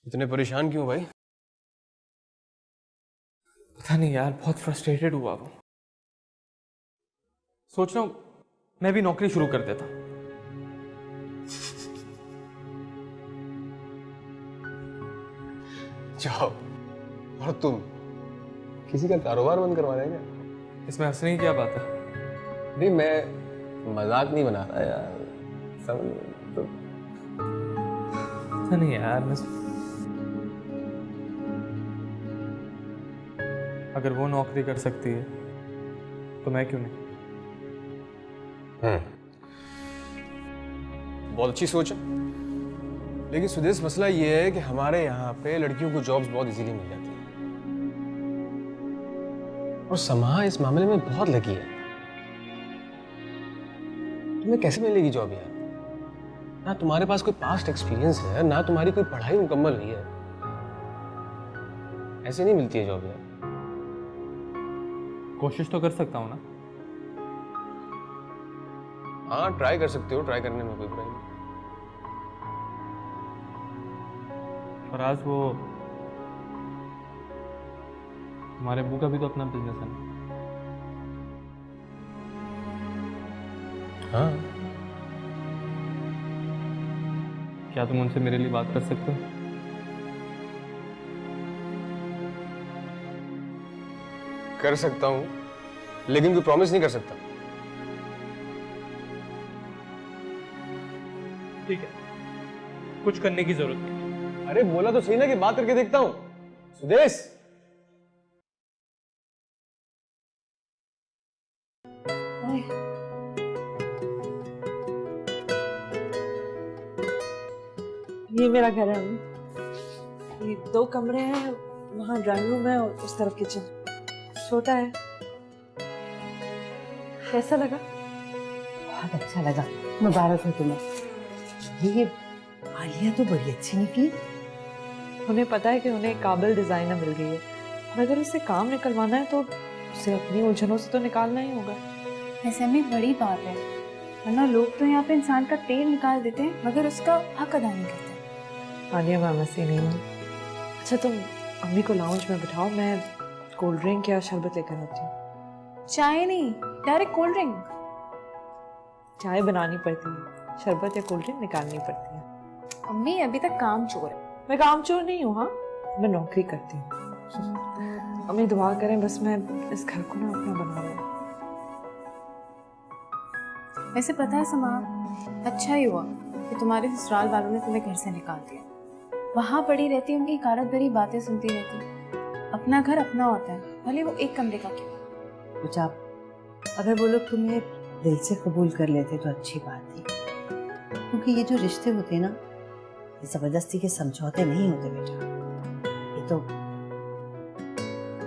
इतने परेशान क्यों भाई? पता नहीं यार, बहुत फ्रस्ट्रेटेड हुआ वो। सोच रहा हूँ मैं भी नौकरी शुरू कर देता। जाओ। और तुम किसी का कारोबार बंद करवा रहे हैं क्या? इसमें हंसने की क्या बात है? नहीं, मैं मजाक नहीं बना रहा यार। समझ तो पता नहीं यार, मैं अगर वो नौकरी कर सकती है तो मैं क्यों नहीं? बहुत अच्छी सोच है, लेकिन सुदेश मसला ये है कि हमारे यहाँ पे लड़कियों को जॉब्स बहुत इजीली मिल जाती है और समा इस मामले में बहुत लगी है। तुम्हें कैसे मिलेगी जॉब यार? ना तुम्हारे पास कोई पास्ट एक्सपीरियंस है, ना तुम्हारी कोई पढ़ाई मुकम्मल हुई है। ऐसे नहीं मिलती है जॉब यार। कोशिश तो कर सकता हूँ ना। हाँ, ट्राई कर सकते हो, ट्राई करने में कोई बुराई नहीं। फराज, वो हमारे अब्बू का भी तो अपना बिजनेस है ना। हाँ, क्या तुम उनसे मेरे लिए बात कर सकते हो? कर सकता हूँ, लेकिन कोई प्रॉमिस नहीं कर सकता। ठीक है, कुछ करने की जरूरत नहीं। अरे बोला तो सही ना कि बात करके देखता हूँ। सुदेश, ये मेरा घर है। ये 2 कमरे हैं, वहाँ ड्राइंग रूम है और उस तरफ किचन। छोटा है। कैसा लगा? बहुत अच्छा लगा, मुबारक हो तुम्हें। ये आलिया तो बड़ी अच्छी निकली। उन्हें पता है कि उन्हें काबिल डिजाइनर मिल गई है और अगर उससे काम निकलवाना है तो उसे अपनी उलझनों से तो निकालना ही होगा। ऐसे में बड़ी बात है, वरना लोग तो यहाँ पे इंसान का तेल निकाल देते हैं मगर उसका हक अदा नहीं करते। आलिया मैम ऐसी नहीं है। अच्छा, तुम अम्मी को लाउंज में बिठाओ, मैं कोल्ड ड्रिंक या शरबत लेकर आती हूँ। चाय नहीं, डायरेक्ट कोल्ड ड्रिंक। चाय बनानी पड़ती है, शरबत या कोल्ड ड्रिंक निकालनी पड़ती है। अम्मी अभी तक काम चोर है। मैं कामचोर नहीं हूँ, हाँ, मैं नौकरी करती हूँ। अम्मी दुआ करें बस मैं इस घर को ना अपना बना लूँ। वैसे पता है समा, अच्छा ही हुआ कि तुम्हारे ससुराल वालों ने तुम्हें घर से निकाल दिया। वहाँ पड़ी रहती, उनकी कारत भरी बातें सुनती रहती। अपना घर अपना होता है, भले वो एक कमरे का क्यों। कुछ आप अगर वो लोग तुम्हें दिल से कबूल कर लेते तो अच्छी बात थी, क्योंकि ये जो रिश्ते होते हैं ना, ये जबरदस्ती के समझौते नहीं होते बेटा, ये तो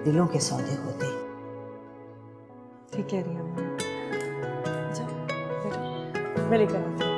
दिलों के सौदे होते। ठीक कह रही है अम्मा। अच्छा, मैं लेकर आती हूँ।